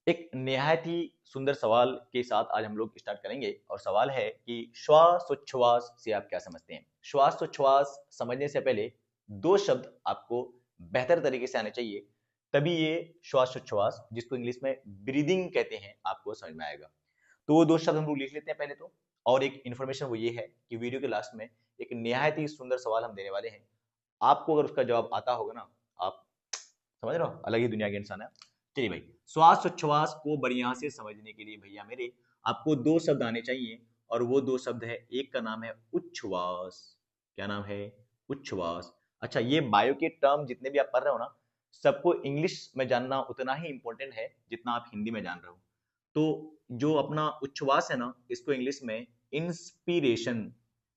एक निहायत ही सुंदर सवाल के साथ आज हम लोग स्टार्ट करेंगे और सवाल है कि श्वासोच्छ्वास से आप क्या समझते हैं। श्वासोच्छ्वास समझने से पहले दो शब्द आपको बेहतर तरीके से आने चाहिए, तभी ये श्वासोच्छ्वास, जिसको इंग्लिश में ब्रीदिंग कहते हैं, आपको समझ में आएगा। तो वो दो शब्द हम लोग लिख लेते हैं पहले तो। और एक इन्फॉर्मेशन वो ये है कि वीडियो के लास्ट में एक निहायत ही सुंदर सवाल हम देने वाले हैं। आपको अगर उसका जवाब आता होगा ना, आप समझ रहे हो, अलग ही दुनिया के इंसान है। चलिए भाई, श्वासोच्छ्वास को बढ़िया से समझने के लिए भैया मेरे आपको दो शब्द आने चाहिए, और वो दो शब्द है, एक का नाम है उच्छ्वास। क्या नाम है? उच्छ्वास। अच्छा, ये बायो के टर्म जितने भी आप पढ़ रहे हो ना, सबको इंग्लिश में जानना उतना ही इंपॉर्टेंट है जितना आप हिंदी में जान रहे हो। तो जो अपना उच्छ्वास है ना, इसको इंग्लिश में इंस्पिरेशन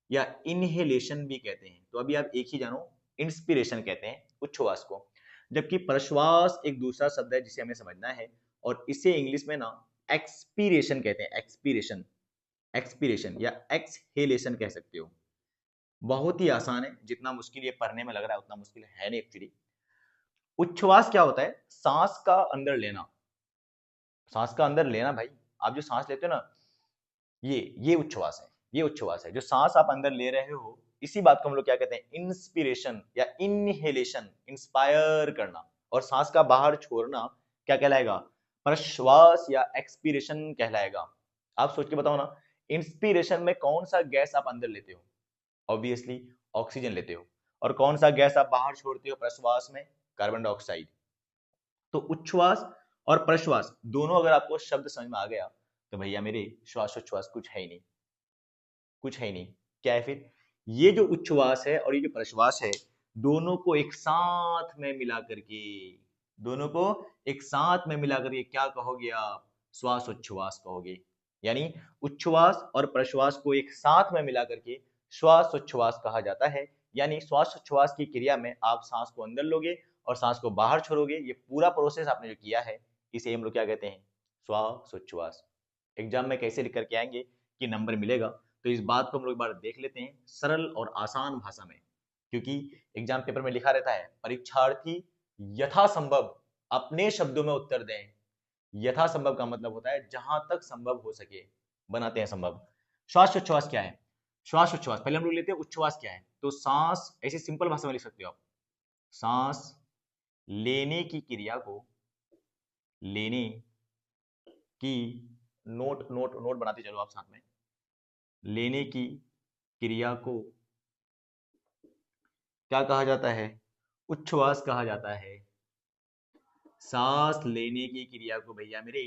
या इनहेलेशन भी कहते हैं। तो अभी आप एक ही जानो, इंस्पिरेशन कहते हैं उच्छ्वास को, जबकि प्रश्वास एक दूसरा शब्द है जिसे हमें समझना है, और इसे इंग्लिश में ना एक्सपीरेशन कहते हैं। एक्सपीरेशन, एक्सपीरेशन या एक्सहेलेशन कह सकते हो। बहुत ही आसान है, जितना मुश्किल ये पढ़ने में लग रहा है उतना मुश्किल है नहीं एक्चुअली। उच्छ्वास क्या होता है? सांस का अंदर लेना। सांस का अंदर लेना भाई, आप जो सांस लेते हो ना, ये उच्छ्वास है। ये उच्छ्वास है, जो सांस आप अंदर ले रहे हो, इसी बात को हम लोग क्या कहते हैं? इंस्पिरेशन या इनहेलेशन, इंस्पायर करना। और सांस का बाहर छोड़ना क्या कहलाएगा? प्रश्वास या एक्सपीरेशन कहलाएगा। आप सोच के बताओ ना, इंस्पिरेशन में कौन सा गैस आप अंदर लेते हो? ऑब्वियसली ऑक्सीजन लेते हो। और कौन सा गैस आप बाहर छोड़ते हो प्रश्वास में? Carbon dioxide. तो उच्छ्वास और प्रश्वास दोनों अगर आपको शब्द समझ में आ गया, तो भैया मेरे श्वासोच्छ्वास कुछ है ही नहीं। कुछ है ही नहीं। क्या है फिर? ये जो उच्छ्वास है और ये जो प्रश्वास है, दोनों को एक साथ में मिला करके, दोनों को एक साथ में मिला करके क्या कहोगे आप? श्वासोच्छ्वास कहोगे। यानी उच्छ्वास और प्रश्वास को एक साथ में मिला करके श्वासोच्छ्वास कहा जाता है। यानी श्वासोच्छ्वास की क्रिया में आप सांस को अंदर लोगे और सांस को बाहर छोड़ोगे। ये पूरा प्रोसेस आपने जो किया है, इसे हम लोग क्या कहते हैं? श्वासोच्छ्वास। एग्जाम में कैसे लिख करके आएंगे कि नंबर मिलेगा, तो इस बात को हम लोग एक बार देख लेते हैं सरल और आसान भाषा में। क्योंकि एग्जाम पेपर में लिखा रहता है, परीक्षार्थी यथासंभव अपने शब्दों में उत्तर दें। यथासंभव का मतलब होता है जहां तक संभव हो सके, बनाते हैं संभव। श्वासोच्छ्वास क्या है? श्वासोच्छ्वास पहले हम लोग लेते हैं उच्छ्वास क्या है। तो सांस, ऐसी सिंपल भाषा में लिख सकते हो आप, सांस लेने की क्रिया को, लेने की, नोट नोट नोट बनाते चलो आप साथ में, लेने की क्रिया को क्या कहा जाता है? उच्छ्वास कहा जाता है। सांस लेने की क्रिया को भैया मेरे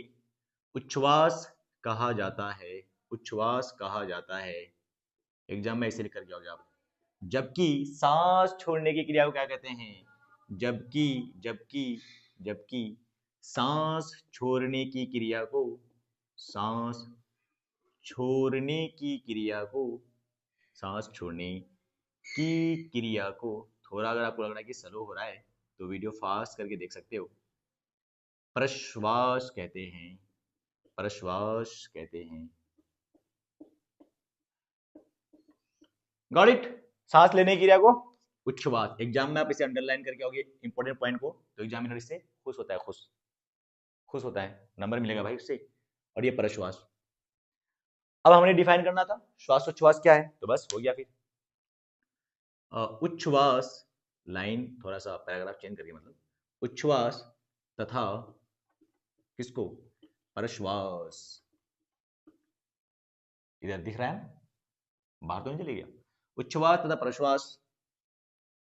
उच्छ्वास कहा जाता है। उच्छ्वास कहा जाता है। एग्जाम में ऐसे लिख कर जाओगे आप। जबकि सांस छोड़ने की क्रिया को क्या कहते हैं? जबकि, जबकि, जबकि सांस छोड़ने की क्रिया को, सांस छोड़ने की क्रिया को, सांस छोड़ने की क्रिया को, थोड़ा अगर आपको लग रहा है कि स्लो हो रहा है तो वीडियो फास्ट करके देख सकते हो, प्रश्वास कहते हैं। प्रश्वास कहते हैं। Got it? सांस लेने की क्रिया को उच्छ्वास। एग्जाम में आप इसे अंडरलाइन करके आओगे इंपॉर्टेंट पॉइंट को, तो एग्जामिनर इससे खुश होता है, खुश खुश होता है, नंबर मिलेगा भाई उससे। और ये प्रश्वास। अब हमने डिफाइन करना था श्वासोच्छ्वास क्या है, तो बस हो गया फिर। उच्छ्वास, लाइन थोड़ा सा पैराग्राफ चेंज करके, मतलब उच्छ्वास तथा किसको? प्रश्वास। इधर दिख रहा है, बाहर तो नहीं चले गया? उच्छ्वास तथा प्रश्वास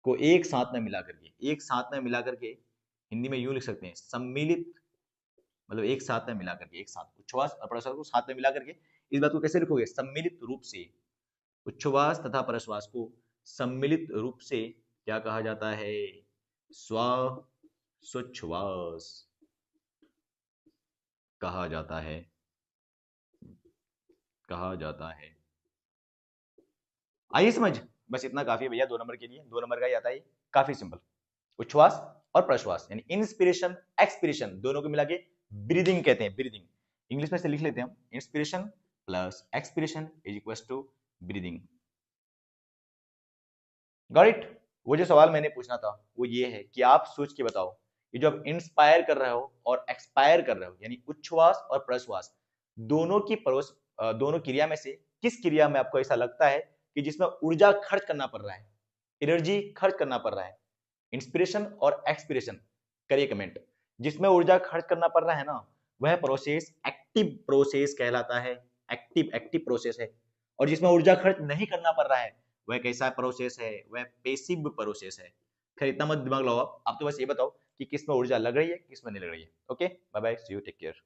को एक साथ में मिला करके, एक साथ में मिला करके हिंदी में यूं लिख सकते हैं, सम्मिलित, मतलब एक साथ में मिला करके, एक साथ उच्छ्वास और प्रश्वास को साथ में मिला करके, इस बात को कैसे लिखोगे? सम्मिलित रूप से। उच्छ्वास तथा प्रश्वास को सम्मिलित रूप से क्या कहा जाता है? श्वासोच्छ्वास कहा जाता है। कहा जाता है। आइए समझ, बस इतना काफी है भैया 2 नंबर के लिए। 2 नंबर का ही आता है, काफी सिंपल। उच्छ्वास और प्रश्वास यानी इंस्पिरेशन एक्सपिरेशन, दोनों को मिला के ब्रीदिंग कहते हैं। ब्रीदिंग इंग्लिश में से लिख लेते हैं हम, inspiration plus expiration is equal to breathing. Got it? वो जो सवाल मैंने पूछना था वो ये है कि आप सोच के बताओ ये जो आप इंस्पायर कर रहे हो और एक्सपायर कर रहे हो, यानी उच्छ्वास और प्रश्वास दोनों क्रिया में से किस क्रिया में आपको ऐसा लगता है कि जिसमें ऊर्जा खर्च करना पड़ रहा है, एनर्जी खर्च करना पड़ रहा है? इंस्पिरेशन और एक्सपिरेशन, करिए कमेंट। जिसमें ऊर्जा खर्च करना पड़ रहा है ना, वह प्रोसेस एक्टिव प्रोसेस कहलाता है, एक्टिव प्रोसेस है। और जिसमें ऊर्जा खर्च नहीं करना पड़ रहा है, वह कैसा प्रोसेस है? वह पेसिव प्रोसेस है। खैर इतना मत दिमाग लगाओ, आप तो बस ये बताओ कि किस में ऊर्जा लग रही है, किस में नहीं लग रही है। Okay, bye bye, see you, take care.